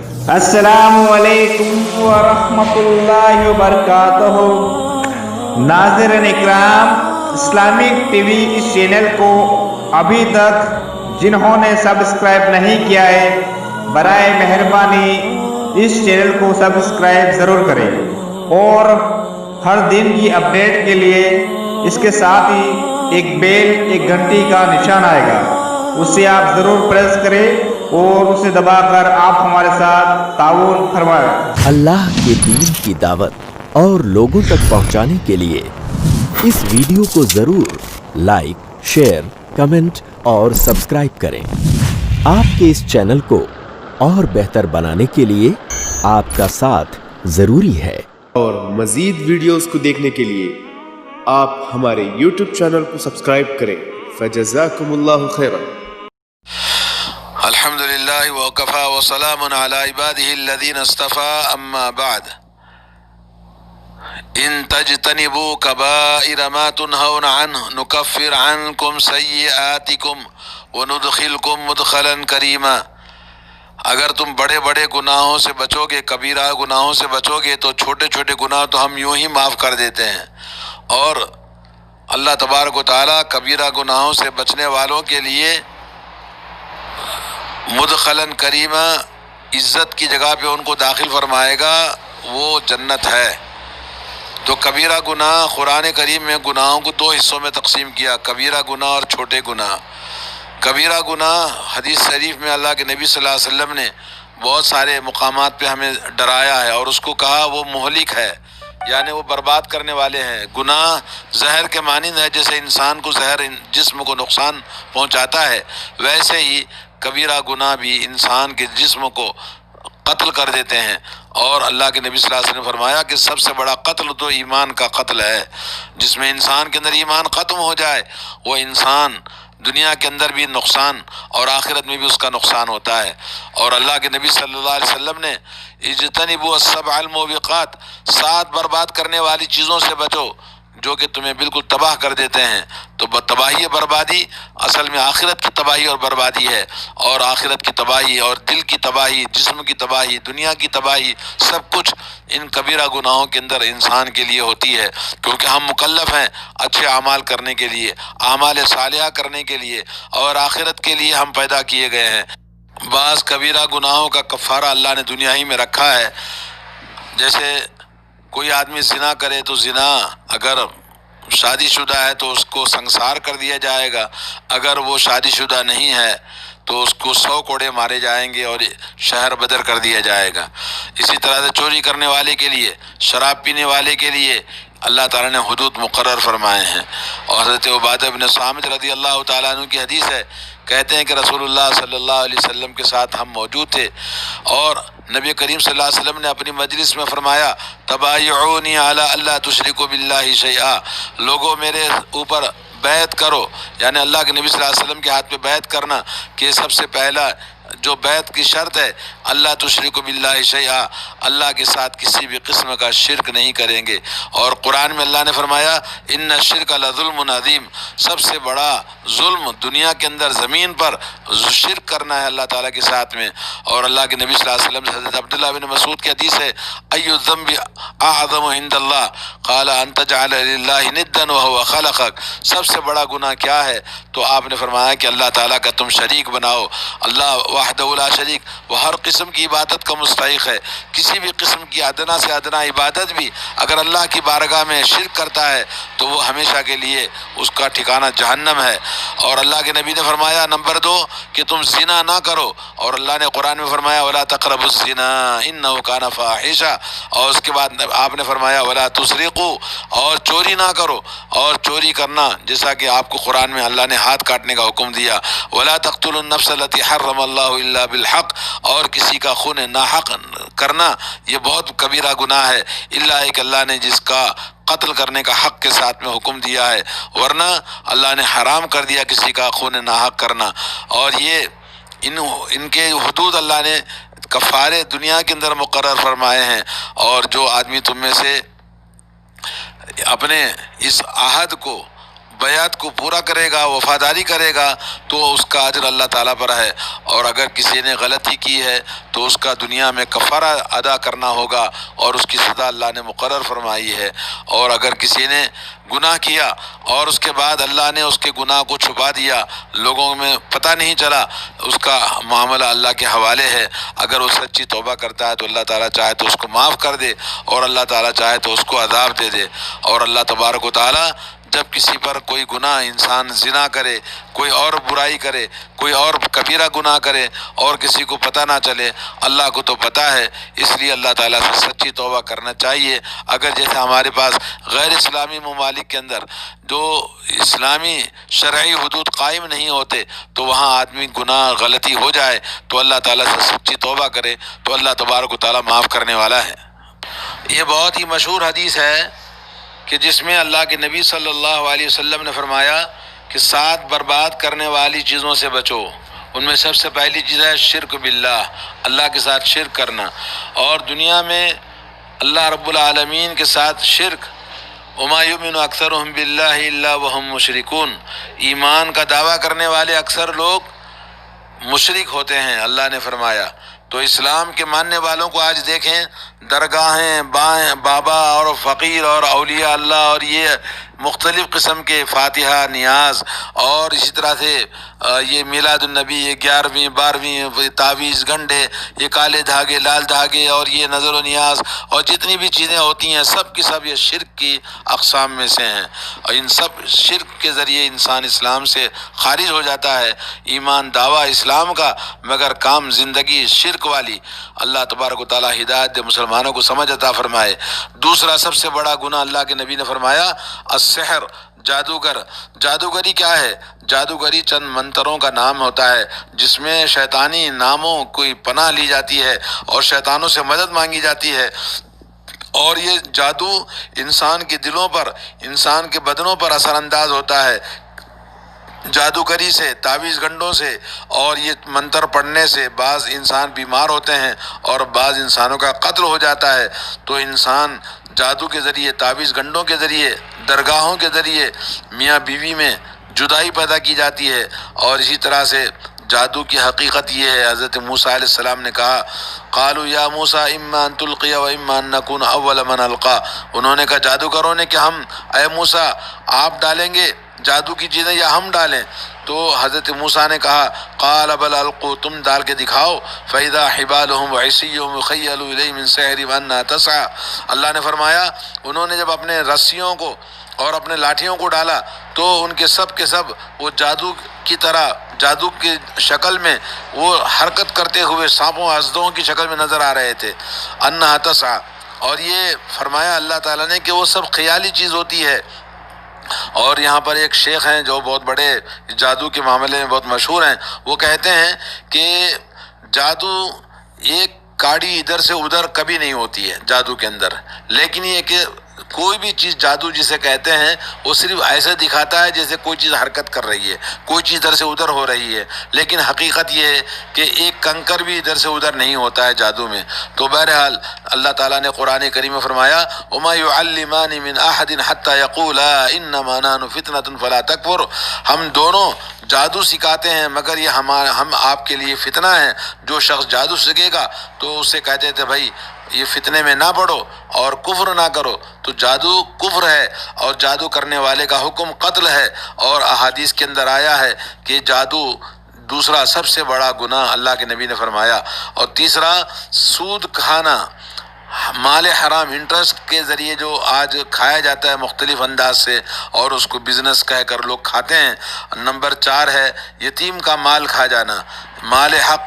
السلام علیکم ورحمۃ اللہ وبرکاتہ۔ ناظرین اکرام، اسلامک ٹی وی اس چینل کو ابھی تک جنہوں نے سبسکرائب نہیں کیا ہے، برائے مہربانی اس چینل کو سبسکرائب ضرور کریں اور ہر دن کی اپڈیٹ کے لیے اس کے ساتھ ہی ایک بیل، ایک گھنٹی کا نشان آئے گا، اسے آپ ضرور پریس کریں اور اسے دبا کر آپ ہمارے ساتھ تعاون فرمائیں۔ اللہ کے دین کی دعوت اور لوگوں تک پہنچانے کے لیے اس ویڈیو کو ضرور لائک، شیئر، کمنٹ اور سبسکرائب کریں۔ آپ کے اس چینل کو اور بہتر بنانے کے لیے آپ کا ساتھ ضروری ہے۔ اور مزید ویڈیوز کو دیکھنے کے لیے آپ ہمارے یوٹیوب چینل کو سبسکرائب کریں۔ فجزاکم اللہ خیرا۔ الحمد للہ وکفی وسلام علی عبادہ الذین اصطفی، اما بعد۔ ان تجتنبوا کبائر ما تنہون عنہ نکفر عنکم سیئاتکم وندخلکم مدخلا کریما۔ اگر تم بڑے بڑے گناہوں سے بچو گے، کبیرہ گناہوں سے بچو گے، تو چھوٹے چھوٹے گناہ تو ہم یوں ہی معاف کر دیتے ہیں۔ اور اللہ تبارک و تعالیٰ کبیرہ گناہوں سے بچنے والوں کے لیے مدخلاً کریمہ، عزت کی جگہ پہ ان کو داخل فرمائے گا، وہ جنت ہے۔ تو کبیرہ گناہ، قرآن کریم میں گناہوں کو دو حصوں میں تقسیم کیا، کبیرہ گناہ اور چھوٹے گناہ۔ کبیرہ گناہ، حدیث شریف میں اللہ کے نبی صلی اللہ علیہ وسلم نے بہت سارے مقامات پہ ہمیں ڈرایا ہے اور اس کو کہا وہ مہلک ہے، یعنی وہ برباد کرنے والے ہیں۔ گناہ زہر کے مانند ہے، جیسے انسان کو زہر جسم کو نقصان پہنچاتا ہے، ویسے ہی کبیرہ گناہ بھی انسان کے جسم کو قتل کر دیتے ہیں۔ اور اللہ کے نبی صلی اللہ علیہ وسلم نے فرمایا کہ سب سے بڑا قتل تو ایمان کا قتل ہے، جس میں انسان کے اندر ایمان ختم ہو جائے، وہ انسان دنیا کے اندر بھی نقصان اور آخرت میں بھی اس کا نقصان ہوتا ہے۔ اور اللہ کے نبی صلی اللہ علیہ وسلم نے اجتنبوا السبع الموبقات، 7 برباد کرنے والی چیزوں سے بچو جو کہ تمہیں بالکل تباہ کر دیتے ہیں۔ تو تباہی بربادی اصل میں آخرت کی تباہی اور بربادی ہے، اور آخرت کی تباہی اور دل کی تباہی، جسم کی تباہی، دنیا کی تباہی، سب کچھ ان کبیرہ گناہوں کے اندر انسان کے لیے ہوتی ہے، کیونکہ ہم مکلف ہیں اچھے اعمال کرنے کے لیے، اعمال صالحہ کرنے کے لیے، اور آخرت کے لیے ہم پیدا کیے گئے ہیں۔ بعض کبیرہ گناہوں کا کفارہ اللہ نے دنیا ہی میں رکھا ہے، جیسے کوئی آدمی زنا کرے تو زنا اگر شادی شدہ ہے تو اس کو سنسار کر دیا جائے گا، اگر وہ شادی شدہ نہیں ہے تو اس کو 100 کوڑے مارے جائیں گے اور شہر بدر کر دیا جائے گا۔ اسی طرح سے چوری کرنے والے کے لیے، شراب پینے والے کے لیے اللہ تعالیٰ نے حدود مقرر فرمائے ہیں۔ اور حضرت عبادہ بن صامت رضی اللہ تعالیٰ عنہ کی حدیث ہے، کہتے ہیں کہ رسول اللہ صلی اللہ علیہ وسلم کے ساتھ ہم موجود تھے اور نبی کریم صلی اللہ علیہ وسلم نے اپنی مجلس میں فرمایا، تبایعونی علی اللہ تشرکوا باللہ شیئا، لوگوں میرے اوپر بیعت کرو، یعنی اللہ کے نبی صلی اللہ علیہ وسلم کے ہاتھ پہ بیعت کرنا، کہ سب سے پہلا جو بیعت کی شرط ہے، اللہ تشرکوا باللہ شیئا، اللہ کے ساتھ کسی بھی قسم کا شرک نہیں کریں گے۔ اور قرآن میں اللہ نے فرمایا، ان الشرک لظلم عظیم، سب سے بڑا ظلم دنیا کے اندر زمین پر شرک کرنا ہے اللہ تعالیٰ کے ساتھ میں۔ اور اللہ کے نبی صلی اللہ علیہ وسلم سے حضرت عبداللہ بن مسعود کی حدیث ہے، ای الذنب اعظم عند اللہ قال ان تجعل للہ ندا وهو خلقک، سب سے بڑا گناہ کیا ہے؟ تو آپ نے فرمایا کہ اللہ تعالیٰ کا تم شریک بناؤ۔ اللہ وحدہ لا شریک، وہ ہر قسم کی عبادت کا مستحق ہے، کسی بھی قسم کی ادنا سے ادنا عبادت بھی اگر اللہ کی بارگاہ میں شرک کرتا ہے تو وہ ہمیشہ کے لیے اس کا ٹھکانہ جہنم ہے۔ اور اللہ کے نبی نے فرمایا نمبر 2 کہ تم زنا نہ کرو، اور اللہ نے قرآن میں فرمایا ولا تقربوا الزنا انہ کان فاحشہ، اور اس کے بعد آپ نے فرمایا ولا تسرقوا، اور چوری نہ کرو، اور چوری کرنا جیسا کہ آپ کو قرآن میں اللہ نے ہاتھ کاٹنے کا حکم دیا، ولا تقتلوا النفس التي حرم اللہ الا بالحق، اور کسی کا خون ناحق کرنا یہ بہت کبیرہ گناہ ہے، الا ایک اللہ نے جس کا قتل کرنے کا حق کے ساتھ میں حکم دیا ہے، ورنہ اللہ نے حرام کر دیا کسی کا خون ناحق کرنا۔ اور یہ ان کے حدود اللہ نے کفارے دنیا کے اندر مقرر فرمائے ہیں۔ اور جو آدمی تم میں سے اپنے اس عہد کو بیعت کو پورا کرے گا، وفاداری کرے گا تو اس کا اجر اللہ تعالیٰ پر ہے، اور اگر کسی نے غلطی کی ہے تو اس کا دنیا میں کفارہ ادا کرنا ہوگا اور اس کی سزا اللہ نے مقرر فرمائی ہے۔ اور اگر کسی نے گناہ کیا اور اس کے بعد اللہ نے اس کے گناہ کو چھپا دیا، لوگوں میں پتہ نہیں چلا، اس کا معاملہ اللہ کے حوالے ہے۔ اگر وہ سچی توبہ کرتا ہے تو اللہ تعالیٰ چاہے تو اس کو معاف کر دے، اور اللہ تعالیٰ چاہے تو اس کو عذاب دے دے۔ اور اللہ تبارک و تعالیٰ جب کسی پر کوئی گناہ، انسان زنا کرے، کوئی اور برائی کرے، کوئی اور کبیرہ گناہ کرے اور کسی کو پتہ نہ چلے، اللہ کو تو پتہ ہے، اس لیے اللہ تعالیٰ سے سچی توبہ کرنا چاہیے۔ اگر جیسے ہمارے پاس غیر اسلامی ممالک کے اندر جو اسلامی شرعی حدود قائم نہیں ہوتے تو وہاں آدمی گناہ غلطی ہو جائے تو اللہ تعالیٰ سے سچی توبہ کرے تو اللہ تبارک و تعالیٰ معاف کرنے والا ہے۔ یہ بہت ہی مشہور حدیث ہے کہ جس میں اللہ کے نبی صلی اللہ علیہ وسلم نے فرمایا کہ 7 برباد کرنے والی چیزوں سے بچو۔ ان میں سب سے پہلی چیز ہے شرک باللہ، اللہ کے ساتھ شرک کرنا۔ اور دنیا میں اللہ رب العالمین کے ساتھ شرک، وما یؤمن اکثرهم باللہ الا وهم مشرکون، ایمان کا دعویٰ کرنے والے اکثر لوگ مشرک ہوتے ہیں، اللہ نے فرمایا۔ تو اسلام کے ماننے والوں کو آج دیکھیں، درگاہیں، بابا اور فقیر اور اولیاء اللہ اور یہ مختلف قسم کے فاتحہ، نیاز اور اسی طرح سے یہ میلاد النبی، یہ 11ویں 12ویں تعویذ، گنڈے، یہ کالے دھاگے، لال دھاگے اور یہ نظر و نیاز اور جتنی بھی چیزیں ہوتی ہیں سب کی سب یہ شرک کی اقسام میں سے ہیں، اور ان سب شرک کے ذریعے انسان اسلام سے خارج ہو جاتا ہے۔ ایمان دعویٰ اسلام کا مگر کام زندگی شرک والی۔ اللہ تبارک و تعالیٰ ہدایت دے، مسلمانوں کو سمجھ عطا فرمائے۔ دوسرا سب سے بڑا گناہ اللہ کے نبی نے فرمایا السحر، جادوگر۔ جادوگری کیا ہے؟ جادوگری چند منتروں کا نام ہوتا ہے جس میں شیطانی ناموں کی پناہ لی جاتی ہے اور شیطانوں سے مدد مانگی جاتی ہے، اور یہ جادو انسان کے دلوں پر، انسان کے بدنوں پر اثر انداز ہوتا ہے۔ جادوگری سے، تعویذ گنڈوں سے اور یہ منتر پڑھنے سے بعض انسان بیمار ہوتے ہیں اور بعض انسانوں کا قتل ہو جاتا ہے۔ تو انسان جادو کے ذریعے، تعویذ گنڈوں کے ذریعے، درگاہوں کے ذریعے میاں بیوی میں جدائی پیدا کی جاتی ہے۔ اور اسی طرح سے جادو کی حقیقت یہ ہے، حضرت موسیٰ علیہ السلام نے کہا قالوا یا موسیٰ اما ان تلقی و اما ان نکون اول من القا، انہوں نے کہا جادوگروں نے کہ ہم، اے موسیٰ آپ ڈالیں گے جادو کی چیزیں یا ہم ڈالیں؟ تو حضرت موسیٰ نے کہا قال بل القوا، تم ڈال کے دکھاؤ، فاذا حبالهم وعصیهم یخیل الیہ من سحرهم انها تسعى، اللہ نے فرمایا انہوں نے جب اپنے رسیوں کو اور اپنے لاٹھیوں کو ڈالا تو ان کے سب وہ جادو کی طرح، جادو کی شکل میں وہ حرکت کرتے ہوئے سانپوں ہسدوں کی شکل میں نظر آ رہے تھے، انها تسعى۔ اور یہ فرمایا اللہ تعالیٰ نے کہ وہ سب خیالی چیز ہوتی ہے۔ اور یہاں پر ایک شیخ ہیں جو بہت بڑے جادو کے معاملے میں بہت مشہور ہیں، وہ کہتے ہیں کہ جادو ایک کاڑی ادھر سے ادھر کبھی نہیں ہوتی ہے جادو کے اندر، لیکن یہ کہ کوئی بھی چیز جادو جسے کہتے ہیں وہ صرف ایسے دکھاتا ہے جیسے کوئی چیز حرکت کر رہی ہے، کوئی چیز ادھر سے ادھر ہو رہی ہے، لیکن حقیقت یہ ہے کہ ایک کنکر بھی ادھر سے ادھر نہیں ہوتا ہے جادو میں۔ تو بہرحال اللہ تعالیٰ نے قرآن کریم میں فرمایا وَمَا يُعَلِّمَانِ مِنْ أَحَدٍ حَتَّى يَقُولَا إِنَّمَا نَحْنُ فِتْنَةٌ فَلَا تَكْفُرْ، ہم دونوں جادو سکھاتے ہیں مگر یہ ہم آپ کے لیے فتنہ ہیں۔ جو شخص جادو سیکھے گا تو اسے کہتے تھے بھائی یہ فتنے میں نہ پڑو اور کفر نہ کرو، تو جادو کفر ہے اور جادو کرنے والے کا حکم قتل ہے، اور احادیث کے اندر آیا ہے کہ جادو دوسرا سب سے بڑا گناہ اللہ کے نبی نے فرمایا۔ اور تیسرا سود کھانا، مال حرام، انٹرسٹ کے ذریعے جو آج کھایا جاتا ہے مختلف انداز سے اور اس کو بزنس کہہ کر لوگ کھاتے ہیں۔ نمبر 4 ہے یتیم کا مال کھا جانا، مال حق،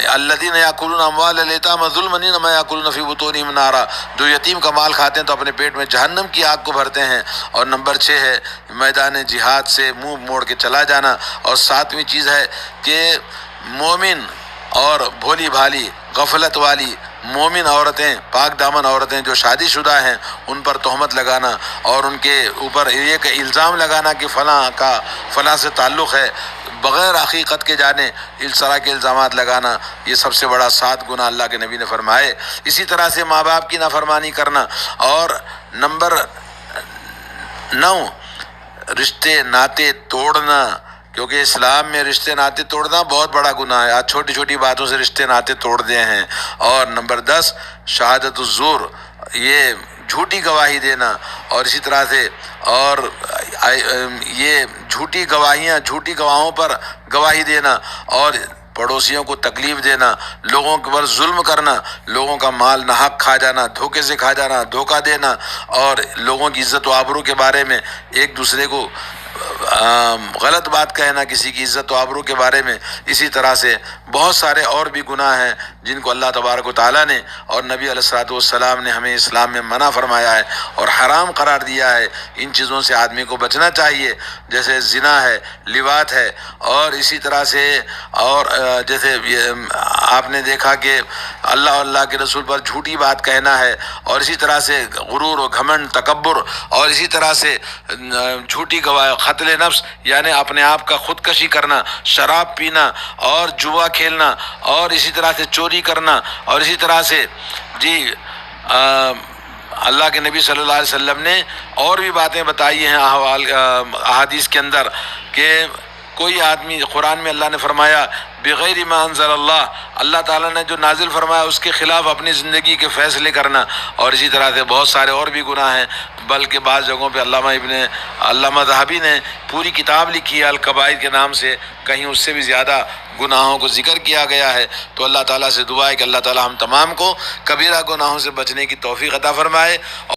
الذین یاکلون اموال الیتامی ظلما انما یاکلون فی بطونہم نارا، جو یتیم کا مال کھاتے ہیں تو اپنے پیٹ میں جہنم کی آگ کو بھرتے ہیں۔ اور نمبر 6 ہے میدان جہاد سے منہ موڑ کے چلا جانا۔ اور 7ویں چیز ہے کہ مومن اور بھولی بھالی غفلت والی مومن عورتیں، پاک دامن عورتیں جو شادی شدہ ہیں ان پر تہمت لگانا اور ان کے اوپر ایک الزام لگانا کہ فلاں کا فلاں سے تعلق ہے، بغیر حقیقت کے جانے اس طرح کے الزامات لگانا، یہ سب سے بڑا 7 گناہ اللہ کے نبی نے فرمائے۔ اسی طرح سے ماں باپ کی نافرمانی کرنا۔ اور نمبر 9 رشتے ناتے توڑنا، کیونکہ اسلام میں رشتے ناتے توڑنا بہت بڑا گناہ ہے، آج چھوٹی چھوٹی باتوں سے رشتے ناتے توڑ دے ہیں۔ اور نمبر 10 شہادت الزور، یہ جھوٹی گواہی دینا، اور اسی طرح سے اور یہ جھوٹی گواہیاں، جھوٹی گواہوں پر گواہی دینا، اور پڑوسیوں کو تکلیف دینا، لوگوں کے پر ظلم کرنا، لوگوں کا مال ناحق کھا جانا، دھوکے سے کھا جانا، دھوکہ دینا، اور لوگوں کی عزت و آبرو کے بارے میں ایک دوسرے کو غلط بات کہنا، کسی کی عزت و آبرو کے بارے میں۔ اسی طرح سے بہت سارے اور بھی گناہ ہیں جن کو اللہ تبارک و تعالیٰ نے اور نبی علیہ الصلوۃ والسلام نے ہمیں اسلام میں منع فرمایا ہے اور حرام قرار دیا ہے۔ ان چیزوں سے آدمی کو بچنا چاہیے، جیسے زنا ہے، لواط ہے، اور اسی طرح سے اور جیسے آپ نے دیکھا کہ اللہ اور اللہ کے رسول پر جھوٹی بات کہنا ہے، اور اسی طرح سے غرور و گھمنڈ، تکبر، اور اسی طرح سے جھوٹی گواہی، قتل نفس یعنی اپنے آپ کا خودکشی کرنا، شراب پینا اور جوا کھیلنا، اور اسی طرح سے چوری کرنا، اور اسی طرح سے اللہ کے نبی صلی اللہ علیہ وسلم نے اور بھی باتیں بتائی ہیں احادیث کے اندر کہ کوئی آدمی، قرآن میں اللہ نے فرمایا بغیر ما انزل اللہ، اللہ تعالیٰ نے جو نازل فرمایا اس کے خلاف اپنی زندگی کے فیصلے کرنا، اور اسی طرح سے بہت سارے اور بھی گناہ ہیں، بلکہ بعض جگہوں پہ علامہ ذہبی نے پوری کتاب لکھی ہے الکبائر کے نام سے، کہیں اس سے بھی زیادہ گناہوں کو ذکر کیا گیا ہے۔ تو اللہ تعالیٰ سے دعا ہے کہ اللہ تعالیٰ ہم تمام کو کبیرہ گناہوں سے بچنے کی توفیق عطا فرمائے۔